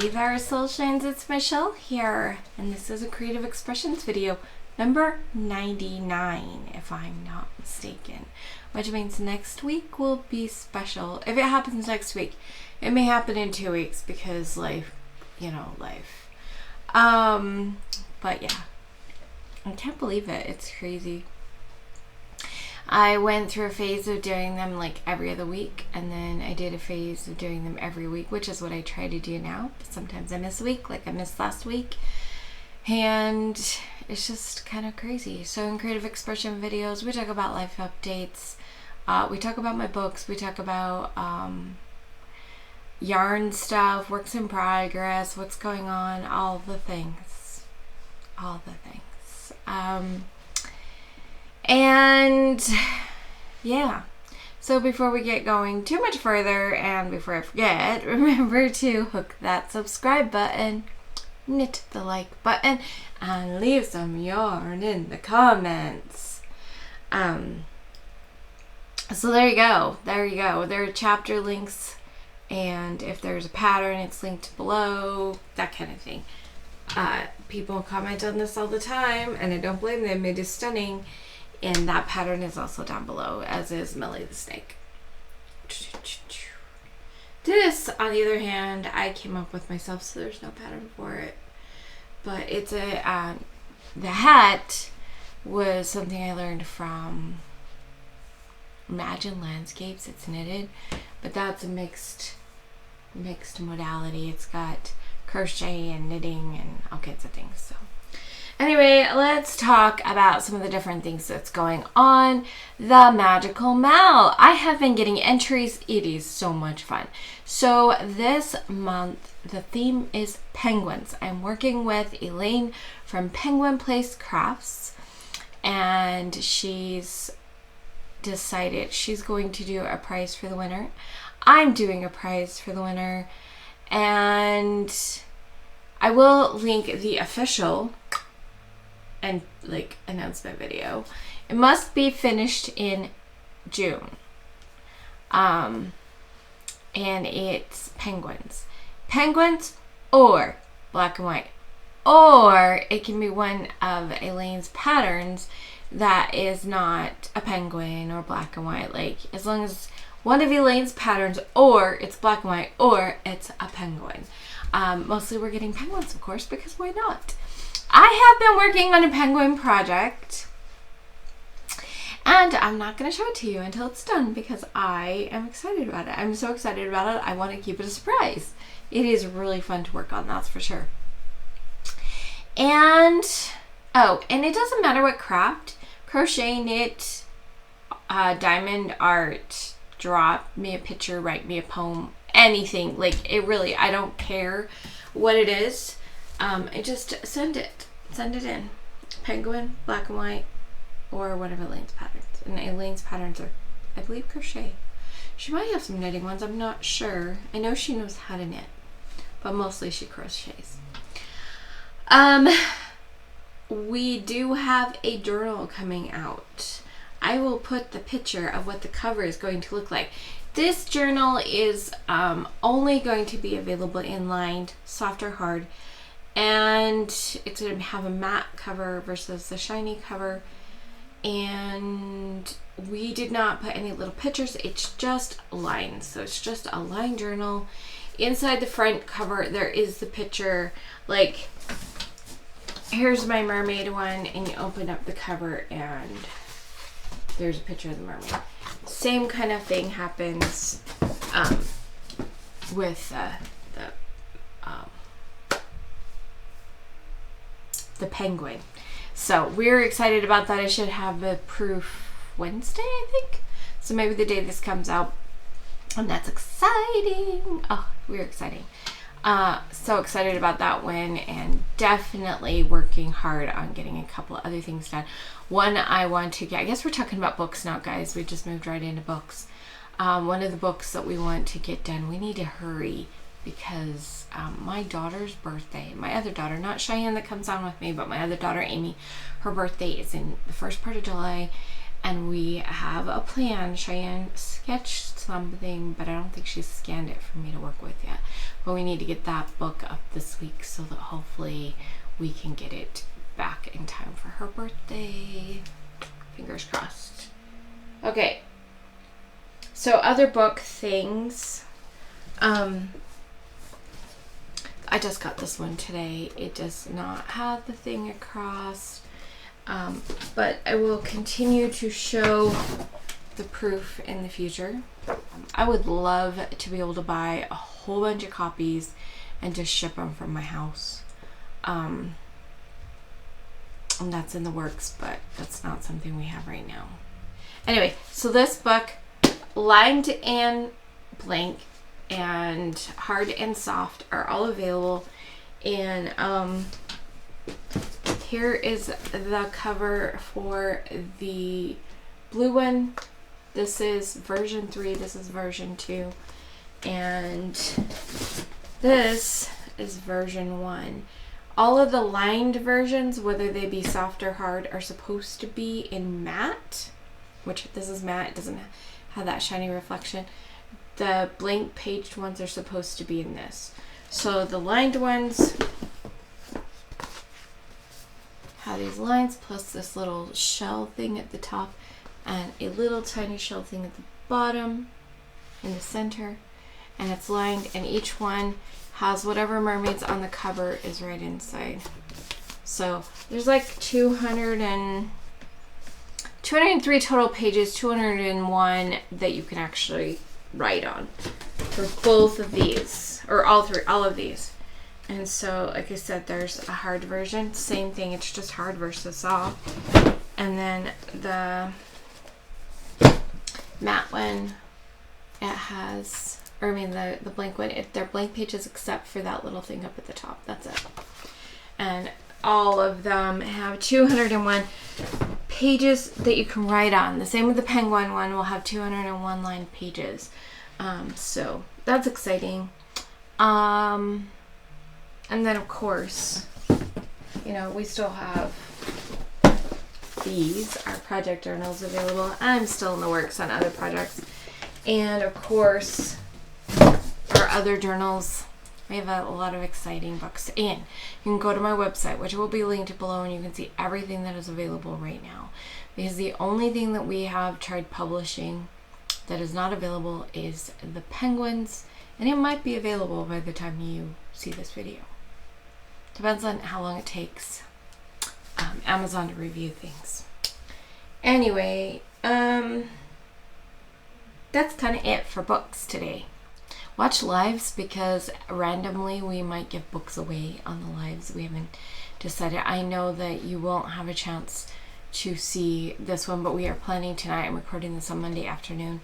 Hey there, Soul Shines, it's Michelle here, and this is a Creative Expressions video, number 99, if I'm not mistaken, which means next week will be special. If it happens next week, it may happen in 2 weeks because life. But yeah, I can't believe it, it's crazy. I went through a phase of doing them like every other week, and then I did a phase of doing them every week, which is what I try to do now. But sometimes I miss a week, like I missed last week, and it's just kind of crazy. So in Creative Expression videos, we talk about life updates, we talk about my books, we talk about yarn stuff, works in progress, what's going on, all the things. And yeah, so before we get going too much further, and before I forget, remember to hook that subscribe button, hit the like button, and leave some yarn in the comments. So there you go. There are chapter links, and if there's a pattern, it's linked below, that kind of thing. People comment on this all the time, and I don't blame them. It is stunning. And that pattern is also down below, as is Millie the Snake. This, on the other hand, I came up with myself, so there's no pattern for it. But it's the hat was something I learned from Imagine Landscapes. It's knitted, but that's a mixed modality. It's got crochet and knitting and all kinds of things. So anyway, let's talk about some of the different things that's going on. The Magical Mal. I have been getting entries. It is so much fun. So this month, the theme is penguins. I'm working with Elaine from Penguin Place Crafts, and she's decided she's going to do a prize for the winner. I'm doing a prize for the winner, and I will link the official and announcement video. It must be finished in June. And it's penguins or black and white, or it can be one of Elaine's patterns that is not a penguin or black and white. Like, as long as one of Elaine's patterns, or it's black and white, or it's a penguin. Mostly we're getting penguins, of course, because why not? I have been working on a penguin project, and I'm not going to show it to you until it's done because I am excited about it. I'm so excited about it, I want to keep it a surprise. It is really fun to work on, that's for sure. And it doesn't matter what craft, crochet, knit, diamond art, draw me a picture, write me a poem, anything. Like, it really, I don't care what it is. I just send it in. Penguin, black and white, or one of Elaine's patterns. And Elaine's patterns are, I believe, crochet. She might have some knitting ones, I'm not sure. I know she knows how to knit, but mostly she crochets. We do have a journal coming out. I will put the picture of what the cover is going to look like. This journal is only going to be available in lined, soft or hard. And it's going to have a matte cover versus the shiny cover. And we did not put any little pictures. It's just lines. So it's just a line journal. Inside the front cover, there is the picture. Like, here's my mermaid one. And you open up the cover and there's a picture of the mermaid. Same kind of thing happens with the penguin. So we're excited about that. I should have the proof Wednesday, I think. So maybe the day this comes out. And that's exciting. Oh, we're exciting. So excited about that one, and definitely working hard on getting a couple of other things done. One, I want to get, I guess we're talking about books now, guys. We just moved right into books. One of the books that we want to get done, we need to hurry because my daughter's birthday, my other daughter, not Cheyenne that comes on with me, but my other daughter, Amy, her birthday is in the first part of July, and we have a plan. Cheyenne sketched something, but I don't think she's scanned it for me to work with yet. But we need to get that book up this week so that hopefully we can get it back in time for her birthday. Fingers crossed. Okay. So other book things. I just got this one today. It does not have the thing across. But I will continue to show the proof in the future. I would love to be able to buy a whole bunch of copies and just ship them from my house. And that's in the works, but that's not something we have right now. Anyway, so this book, lined and blank and hard and soft, are all available. And here is the cover for the blue one. This is version 3, this is version 2, and this is version 1. All of the lined versions, whether they be soft or hard, are supposed to be in matte, which this is matte, it doesn't have that shiny reflection. The blank paged ones are supposed to be in this. So the lined ones have these lines plus this little shell thing at the top and a little tiny shell thing at the bottom in the center, and it's lined, and each one has whatever mermaids on the cover is right inside. So there's like 203 total pages, 201 that you can actually write on for both of these, or all of these. And so, like I said, there's a hard version, same thing, it's just hard versus soft. And then the matte one, it has, or I mean the blank one, they're blank pages except for that little thing up at the top. That's it. And all of them have 201 pages that you can write on. The same with the penguin one will have 201 lined pages. So that's exciting. And then of course, you know, we still have these, our project journals available. I'm still in the works on other projects. And of course, our other journals. We have a lot of exciting books. And you can go to my website, which will be linked below, and you can see everything that is available right now. Because the only thing that we have tried publishing that is not available is the penguins. And it might be available by the time you see this video. Depends on how long it takes Amazon to review things. Anyway, that's kind of it for books today. Watch lives, because randomly we might give books away on the lives. We haven't decided. I know that you won't have a chance to see this one, but we are planning tonight. I'm recording this on Monday afternoon,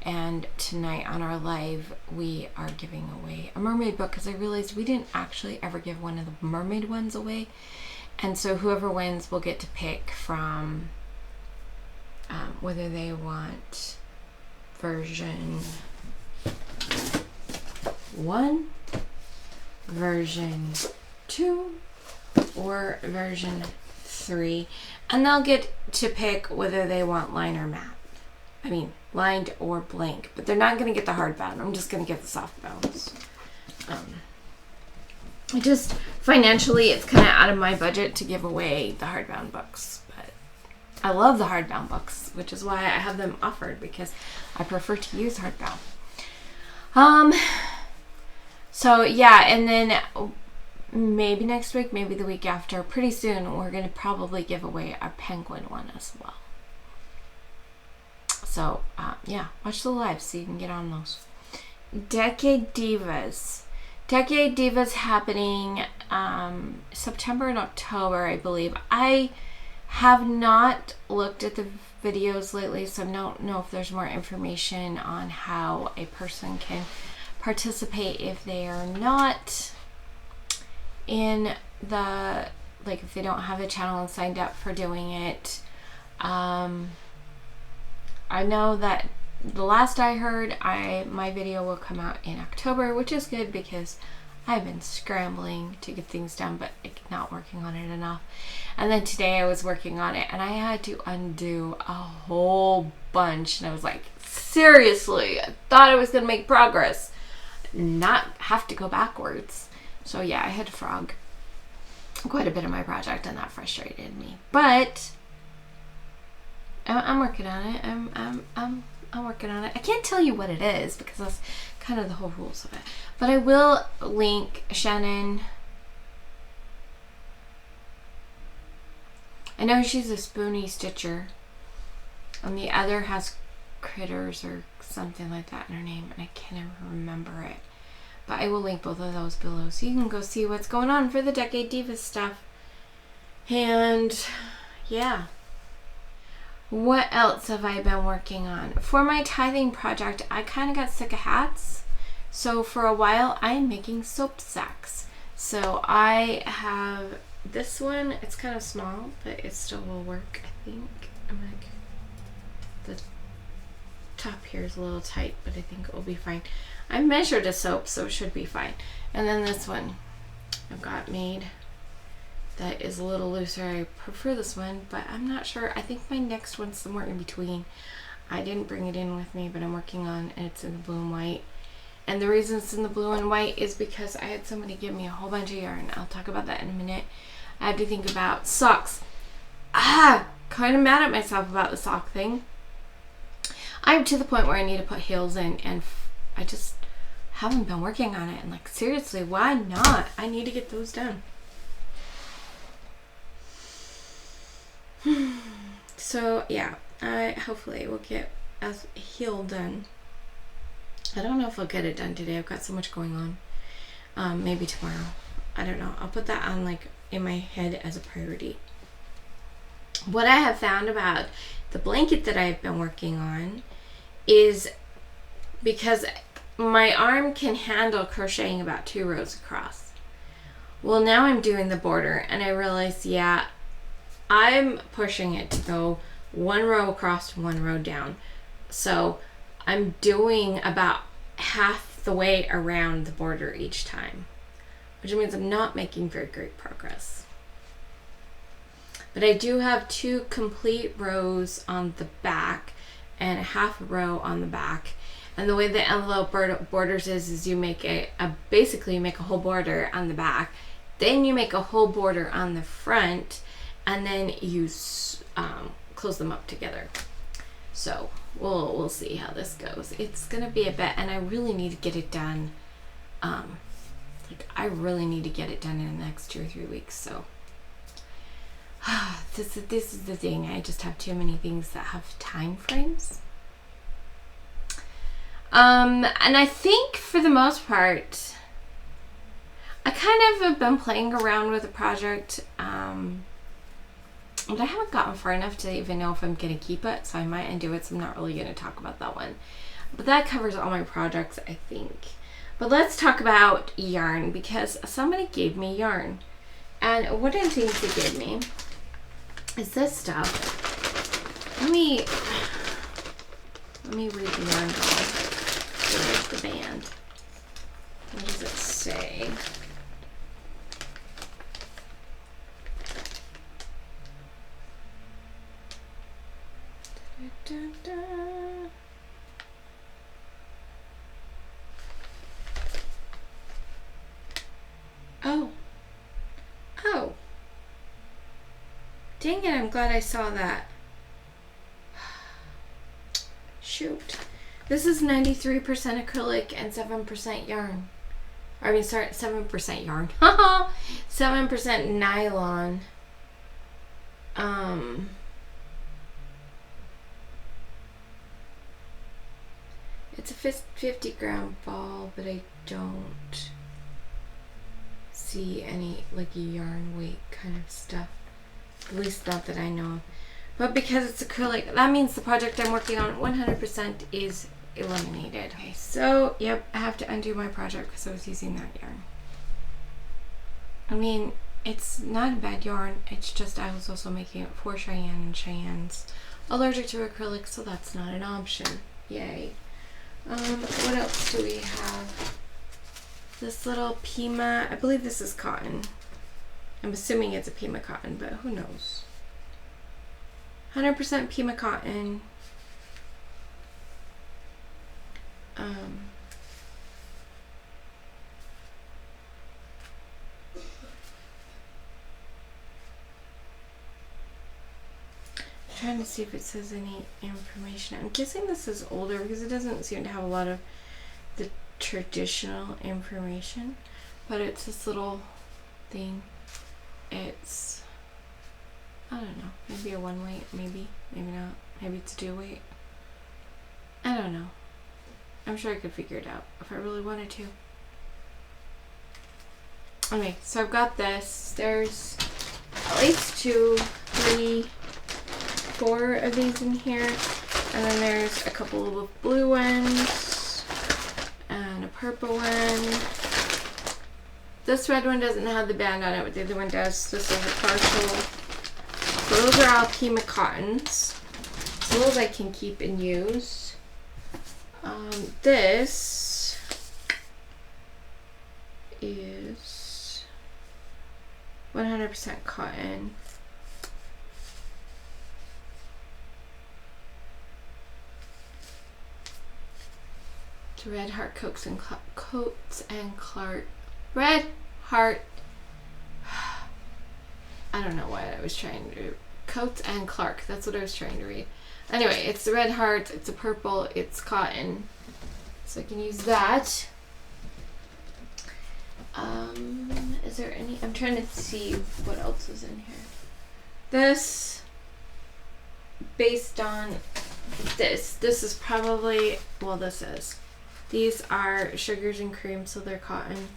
and tonight on our live we are giving away a mermaid book, because I realized we didn't actually ever give one of the mermaid ones away. And so whoever wins will get to pick from whether they want version 1, version 2, or version 3, and they'll get to pick whether they want lined or matte. I mean, lined or blank, but they're not going to get the hardbound. I'm just going to get the softbounds. Just financially, it's kind of out of my budget to give away the hardbound books, but I love the hardbound books, which is why I have them offered, because I prefer to use hardbound. So yeah, and then maybe next week, maybe the week after, pretty soon, we're going to probably give away our penguin one as well. So yeah, watch the live so you can get on those. Decade Divas. Decade Divas happening September and October, I believe. I have not looked at the videos lately, so I don't know if there's more information on how a person can participate if they are not in the, like, if they don't have a channel and signed up for doing it. I know that the last I heard, my video will come out in October, which is good because I've been scrambling to get things done, but not working on it enough. And then today I was working on it, and I had to undo a whole bunch. And I was like, seriously, I thought I was going to make progress, not have to go backwards. So yeah, I had to frog quite a bit of my project, and that frustrated me. But I'm working on it. I'm working on it. I can't tell you what it is because that's kind of the whole rules of it. But I will link Shannon. I know she's a spoony stitcher, and the other has critters or something like that in her name, and I can't ever remember it. But I will link both of those below so you can go see what's going on for the Decade Divas stuff. And yeah. What else have I been working on? For my tithing project, I kind of got sick of hats. So for a while, I'm making soap sacks. So I have this one. It's kind of small, but it still will work, I think. The top here is a little tight, but I think it will be fine. I measured a soap, so it should be fine. And then this one I've got made that is a little looser. I prefer this one, but I'm not sure. I think my next one's somewhere in between. I didn't bring it in with me, but I'm working on, and it's in the blue and white. And the reason it's in the blue and white is because I had somebody give me a whole bunch of yarn. I'll talk about that in a minute. I had to think about socks. Kind of mad at myself about the sock thing. I'm to the point where I need to put heels in, and I just haven't been working on it. And like, seriously, why not? I need to get those done. So yeah, I hopefully will get a heel done. I don't know if I'll get it done today. I've got so much going on. Maybe tomorrow. I don't know. I'll put that on like in my head as a priority. What I have found about the blanket that I've been working on is because my arm can handle crocheting about 2 rows across. Well, now I'm doing the border, and I realize, yeah, I'm pushing it to go 1 row across, 1 row down. So I'm doing about half the way around the border each time, which means I'm not making very great progress. But I do have 2 complete rows on the back and a half row on the back. And the way the envelope borders is you make basically you make a whole border on the back, then you make a whole border on the front, and then you close them up together. So we'll see how this goes. It's gonna be a bit, and I really need to get it done. I really need to get it done in the next 2 or 3 weeks. So this is the thing. I just have too many things that have time frames. And I think for the most part, I kind of have been playing around with the project. But I haven't gotten far enough to even know if I'm going to keep it, so I might undo it, so I'm not really going to talk about that one. But that covers all my projects, I think. But let's talk about yarn, because somebody gave me yarn. And one of the things they gave me is this stuff. Let me read the yarn ball. There's the band. What does it say? Da, da, da. Oh. Dang it, I'm glad I saw that. Shoot. This is 93% acrylic and 7% yarn. I mean, sorry, 7% yarn. 7% nylon. It's a 50-gram ball, but I don't see any like yarn weight kind of stuff. At least not that I know of. But because it's acrylic, that means the project I'm working on 100% is eliminated. Okay, so yep, I have to undo my project because I was using that yarn. I mean, it's not a bad yarn. It's just I was also making it for Cheyenne, and Cheyenne's allergic to acrylic, so that's not an option. Yay. What else do we have? this little Pima, I believe this is cotton. I'm assuming it's a Pima cotton, but who knows? 100% Pima cotton. Trying to see if it says any information. I'm guessing this is older because it doesn't seem to have a lot of the traditional information, but it's this little thing. It's, I don't know, maybe a one weight, maybe not, maybe it's a two weight. I don't know. I'm sure I could figure it out if I really wanted to. Okay, so I've got this. There's at least 2, 3, 4 of these in here, and then there's a couple of blue ones and a purple one. This red one doesn't have the band on it, but the other one does. This is a partial. So those are all Pima cottons. So those I can keep and use. This is 100% cotton. It's Red Heart Coats and Clark. Red Heart. I don't know what I was trying to. Coats and Clark. That's what I was trying to read. Anyway, it's the red heart. It's a purple. It's cotton. So I can use that. Is there any? I'm trying to see what else is in here. This, based on this is probably, well, this is. These are sugars and cream, so they're cotton.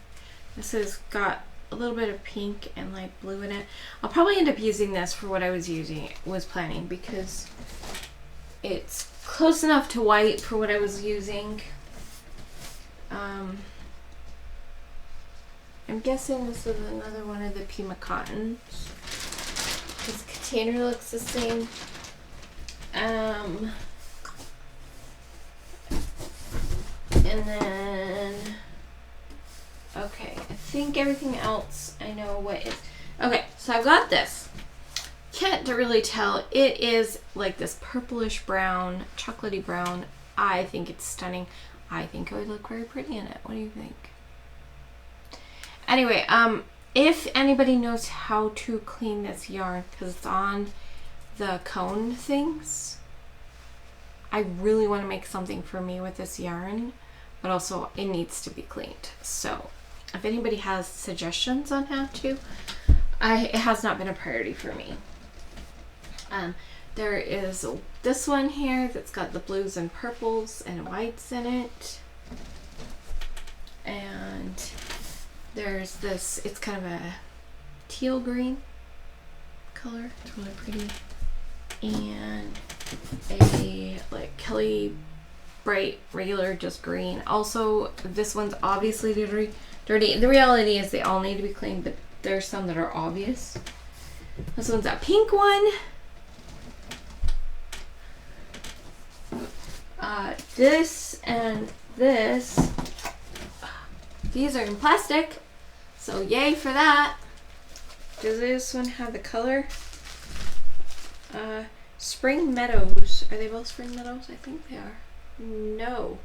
This has got a little bit of pink and light blue in it. I'll probably end up using this for what I was planning, because it's close enough to white for what I was using. I'm guessing this is another one of the Pima cottons. This container looks the same. And then, okay, I think everything else I know what is. Okay, so I've got this. Can't really tell. It is like this purplish brown, chocolatey brown. I think it's stunning. I think it would look very pretty in it. What do you think? Anyway, if anybody knows how to clean this yarn, because it's on the cone things, I really want to make something for me with this yarn, but also it needs to be cleaned. So if anybody has suggestions on how to, it has not been a priority for me. There is this one here that's got the blues and purples and whites in it. And there's this, it's kind of a teal green color. It's really pretty. And a like Kelly bright regular just green. Also, this one's obviously dirty. The reality is they all need to be cleaned, but there's some that are obvious. This one's a pink one. This and this, these are in plastic, so yay for that. Does this one have the color? Spring Meadows. Are they both Spring Meadows? I think they are. No.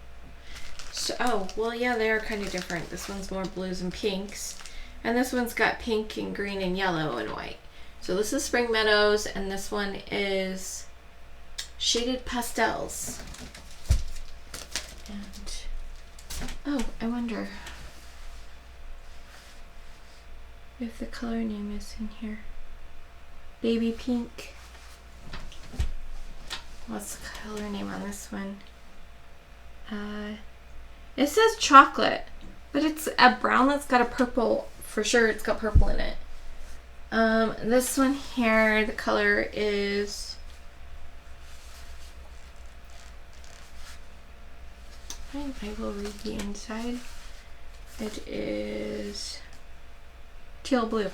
So, oh, well, yeah, they are kind of different. This one's more blues and pinks, and this one's got pink and green and yellow and white. So this is Spring Meadows, and this one is Shaded Pastels. And, oh, I wonder if the color name is in here. Baby Pink. What's the color name on this one? It says chocolate, but it's a brown that's got a purple. For sure, it's got purple in it. This one here, the color is, I will read the inside. It is teal blue.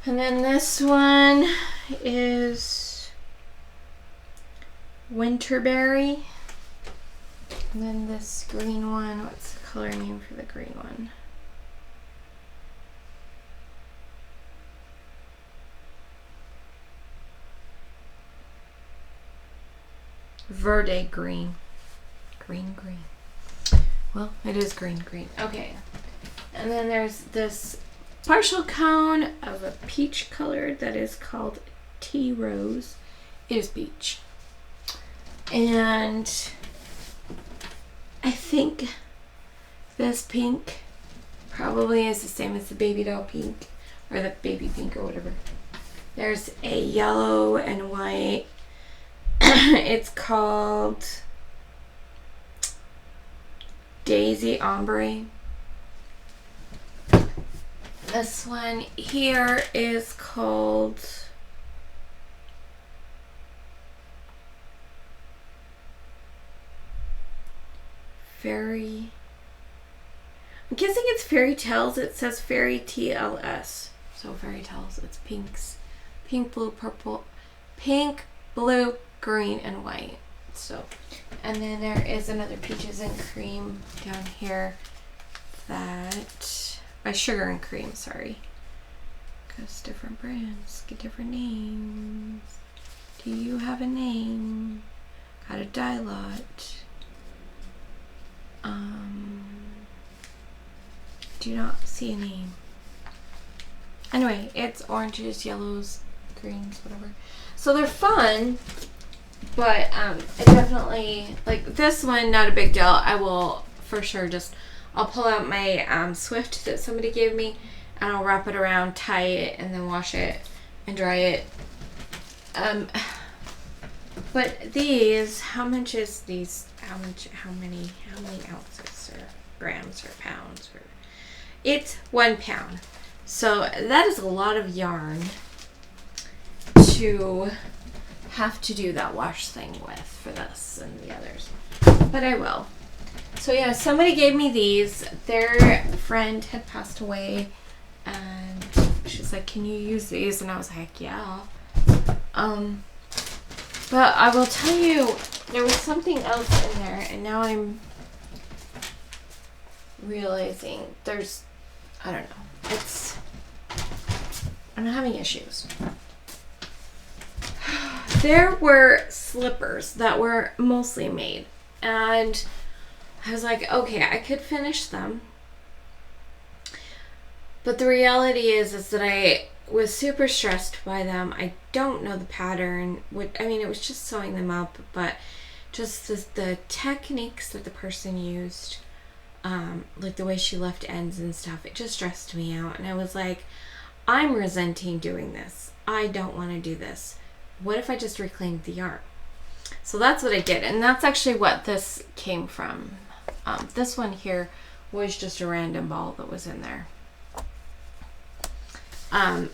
And then this one is Winterberry. And then this green one, what's the color name for the green one. Verde green. Green. Well, it is green. Okay. And then there's this partial cone of a peach color that is called Tea Rose. It is peach. And I think this pink probably is the same as the baby doll pink, or the baby pink or whatever. There's a yellow and white. It's called Daisy Ombre. This one here is called Fairy. I'm guessing it's Fairy Tales. It says Fairy TLS. So Fairy Tales. It's pinks. Pink, blue, purple. Pink, blue, green, and white. So, and then there is another peaches and cream down here that, sugar and cream, sorry. Because different brands get different names. Do you have a name? Got a dye lot. Do not see a name. Anyway, it's oranges, yellows, greens, whatever. So they're fun, but it definitely, like this one, not a big deal. I will for sure I'll pull out my Swift that somebody gave me, and I'll wrap it around, tie it, and then wash it and dry it. But these, how much is these? How many ounces or grams or pounds? Or it's 1 pound. So that is a lot of yarn to have to do that wash thing with for this and the others. But I will. So yeah, somebody gave me these. Their friend had passed away, and she's like, "Can you use these?" And I was like, "Yeah." But I will tell you, there was something else in there, and now I'm realizing I don't know. I'm having issues. There were slippers that were mostly made, and I was like, okay, I could finish them. But the reality is that I was super stressed by them. I don't know the pattern. It was just sewing them up, but just the techniques that the person used, like the way she left ends and stuff, it just stressed me out. And I was like, I'm resenting doing this. I don't want to do this. What if I just reclaimed the yarn? So that's what I did, and that's actually what this came from. This one here was just a random ball that was in there. And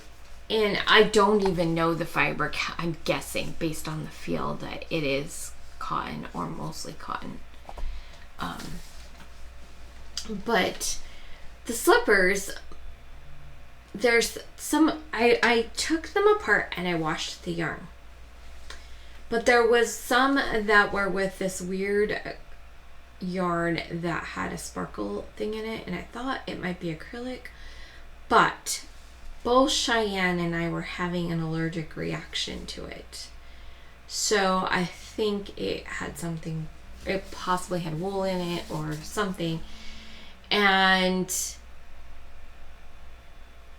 I don't even know the fabric. I'm guessing based on the feel that it is cotton or mostly cotton. But the slippers, there's some, I took them apart and I washed the yarn. But there was some that were with this weird yarn that had a sparkle thing in it, and I thought it might be acrylic, but both Cheyenne and I were having an allergic reaction to it. So I think it had something, it possibly had wool in it or something. And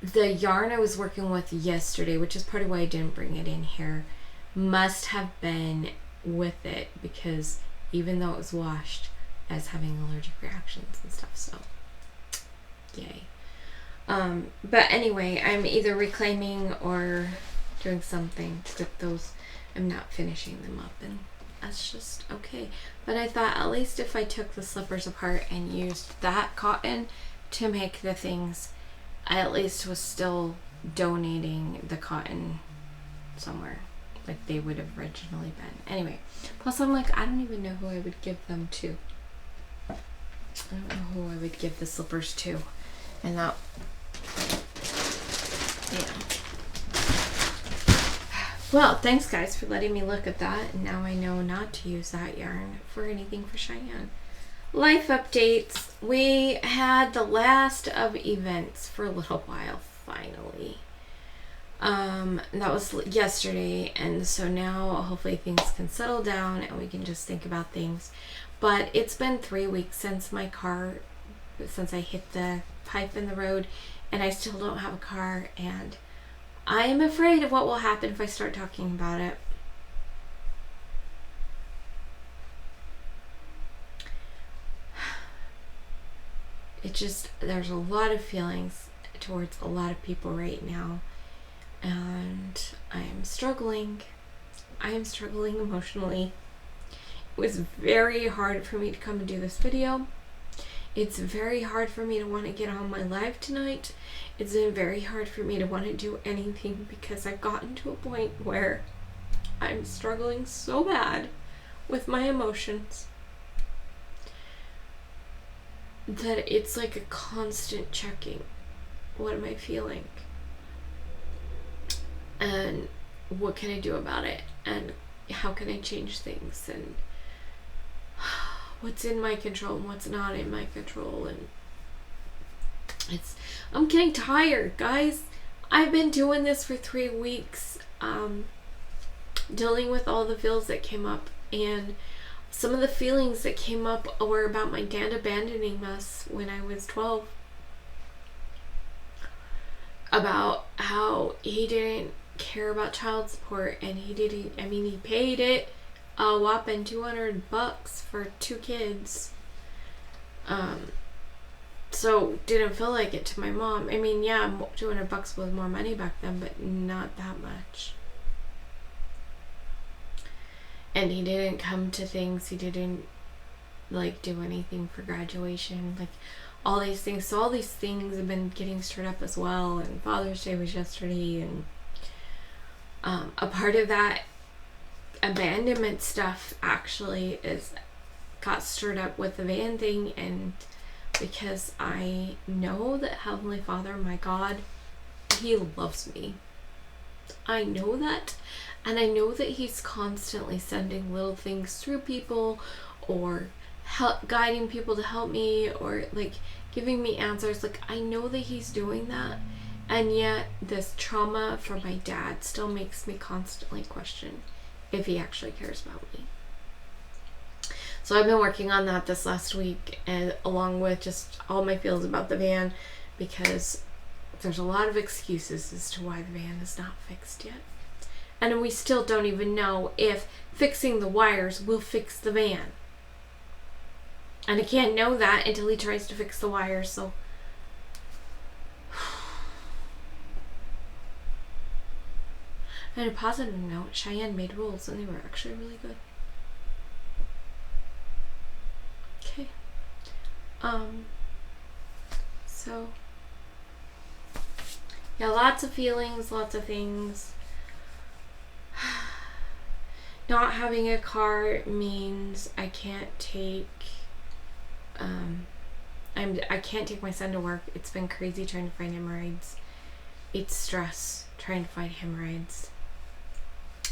the yarn I was working with yesterday, which is part of why I didn't bring it in here, must have been with it, because even though it was washed, I was having allergic reactions and stuff, so yay. But anyway, I'm either reclaiming or doing something with those. I'm not finishing them up, and that's just okay. But I thought at least if I took the slippers apart and used that cotton to make the things, I at least was still donating the cotton somewhere like they would have originally been. Anyway, plus I'm like, I don't even know who I would give them to. I don't know who I would give the slippers to. And that, yeah. Well, thanks guys for letting me look at that. And now I know not to use that yarn for anything for Cheyenne. life updates. We had the last of events for a little while, finally. That was yesterday, and so now hopefully things can settle down and we can just think about things. But it's been 3 weeks since I hit the pipe in the road, and I still don't have a car, and I am afraid of what will happen if I start talking about it. There's a lot of feelings towards a lot of people right now, and I am struggling emotionally. It was very hard for me to come and do this video. It's very hard for me to want to get on my live tonight. It's been very hard for me to want to do anything because I've gotten to a point where I'm struggling so bad with my emotions that it's like a constant checking. What am I feeling? And what can I do about it? And how can I change things? And what's in my control and what's not in my control? And I'm getting tired, guys. I've been doing this for 3 weeks, dealing with all the feels that came up, and some of the feelings that came up were about my dad abandoning us when I was 12. About how he didn't care about child support, and he paid it a whopping $200 for 2 kids. So didn't feel like it to my mom. I mean, yeah, $200 was more money back then, but not that much. And he didn't come to things. He didn't do anything for graduation, all these things. So all these things have been getting stirred up as well. And Father's Day was yesterday, and a part of that abandonment stuff actually got stirred up with the van thing, and because I know that Heavenly Father, my God, He loves me. I know that, and I know that He's constantly sending little things through people, or guiding people to help me, or giving me answers. I know that He's doing that, and yet this trauma from my dad still makes me constantly question if He actually cares about me. So I've been working on that this last week, and along with just all my feels about the van, because there's a lot of excuses as to why the van is not fixed yet. And we still don't even know if fixing the wires will fix the van. And I can't know that until he tries to fix the wires, so. On a positive note, Cheyenne made rules, and they were actually really good. Okay. So. Yeah, lots of feelings, lots of things. Not having a car means I can't take I can't take my son to work. It's been crazy trying to find him rides. It's stress trying to find him rides.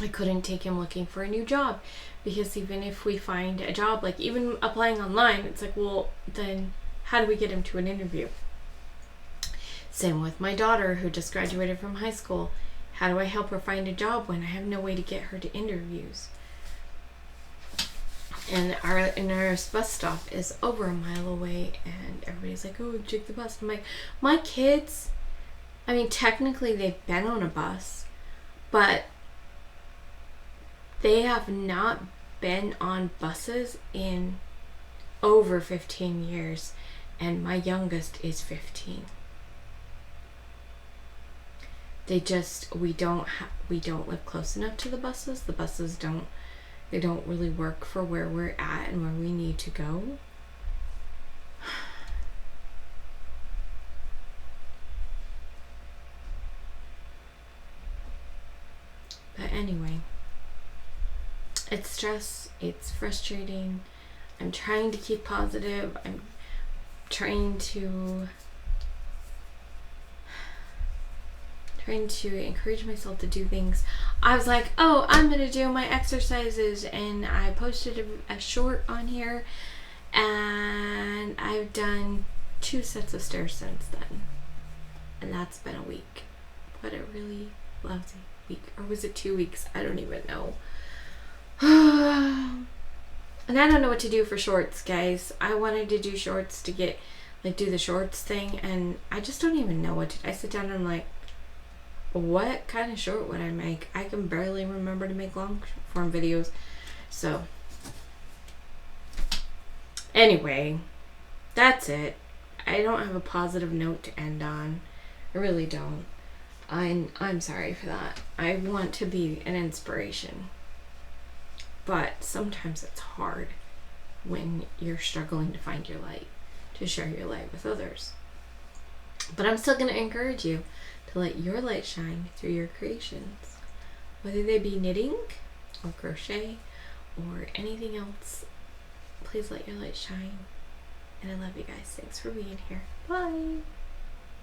I couldn't take him looking for a new job, because even if we find a job, even applying online, it's well, then how do we get him to an interview? Same with my daughter, who just graduated from high school. How do I help her find a job when I have no way to get her to interviews? And our bus stop is over a mile away, and everybody's like, oh, take the bus. I'm like, my kids, technically they've been on a bus, but they have not been on buses in over 15 years, and my youngest is 15. We don't live close enough to the buses. The buses don't really work for where we're at and where we need to go. But anyway, it's stress, it's frustrating. I'm trying to keep positive. I'm trying to encourage myself to do things. I was like, oh, I'm gonna do my exercises, and I posted a short on here, And I've done 2 sets of stairs since then. And that's been a week. What a really lousy week. Or was it 2 weeks? I don't even know. And I don't know what to do for shorts, guys. I wanted to do shorts to get, like, do the shorts thing. And I just don't even know what to. I sit down and I'm like, what kind of short would I make? I can barely remember to make long form videos. So, anyway, that's it. I don't have a positive note to end on. I really don't. I'm sorry for that. I want to be an inspiration. But sometimes it's hard when you're struggling to find your light, to share your light with others. But I'm still going to encourage you to let your light shine through your creations. Whether they be knitting or crochet or anything else, please let your light shine. And I love you guys. Thanks for being here. Bye.